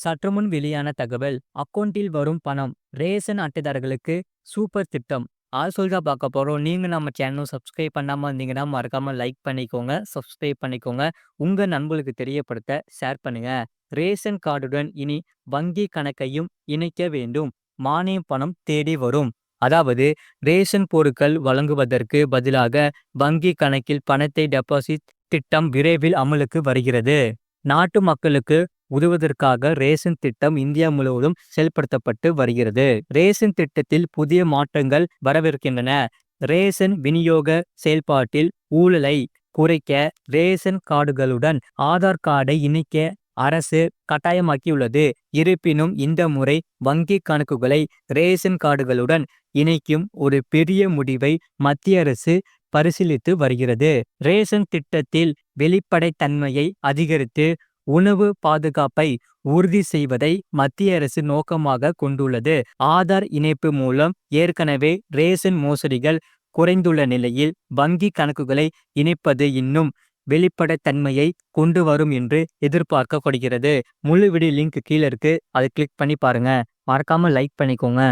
சற்றுமுன் வெளியான தகவல் அக்கவுண்டில் வரும் பணம் ரேஷன் அட்டைதாரர்களுக்கு சூப்பர் திட்டம். சொல்லிதான் பார்க்க போறோம். நீங்க நம்ம சேனலும் சப்ஸ்கிரைப் பண்ணாம இருந்தீங்கன்னா மறக்காம லைக் பண்ணிக்கோங்க, சப்ஸ்கிரைப் பண்ணிக்கோங்க. உங்க நண்பர்களுக்கு தெரியப்படுத்த ஷேர் பண்ணுங்க. ரேஷன் கார்டுடன் இனி வங்கி கணக்கையும் இணைக்க வேண்டும். மானியம் பணம் தேடி வரும். அதாவது ரேஷன் பொருட்கள் வழங்குவதற்கு பதிலாக வங்கி கணக்கில் பணத்தை டெபாசிட் திட்டம் விரைவில் அமலுக்கு வருகிறது. நாட்டு மக்களுக்கு உதவுவதற்காக ரேஷன் திட்டம் இந்தியா முழுவதும் செயல்படுத்தப்பட்டு வருகிறது. ரேஷன் திட்டத்தில் புதிய மாற்றங்கள் வரவிருக்கின்றன. ரேஷன் விநியோக செயல்பாட்டில் ஊழலை குறைக்க ரேஷன் கார்டுகளுடன் ஆதார் கார்டை இணைக்க அரசு கட்டாயமாக்கியுள்ளது. இருப்பினும் இந்த முறை வங்கி கணக்குகளை ரேஷன் கார்டுகளுடன் இணைக்கும் ஒரு பெரிய முடிவை மத்திய அரசு பரிசீலித்து வருகிறது. ரேஷன் திட்டத்தில் வெளிப்படைத்தன்மையை அதிகரித்து உணவு பாதுகாப்பை உறுதி செய்வதை மத்திய அரசு நோக்கமாக கொண்டுள்ளது. ஆதார் இணைப்பு மூலம் ஏற்கனவே ரேஷன் மோசடிகள் குறைந்துள்ள நிலையில் வங்கி கணக்குகளை இணைப்பது இன்னும் வெளிப்படைத்தன்மையை கொண்டு வரும் என்று எதிர்பார்க்கப்படுகிறது. முழு வீடியோ லிங்க் கீழே இருக்கு, அதை கிளிக் பண்ணி பாருங்க. மறக்காம லைக் பண்ணிக்கோங்க.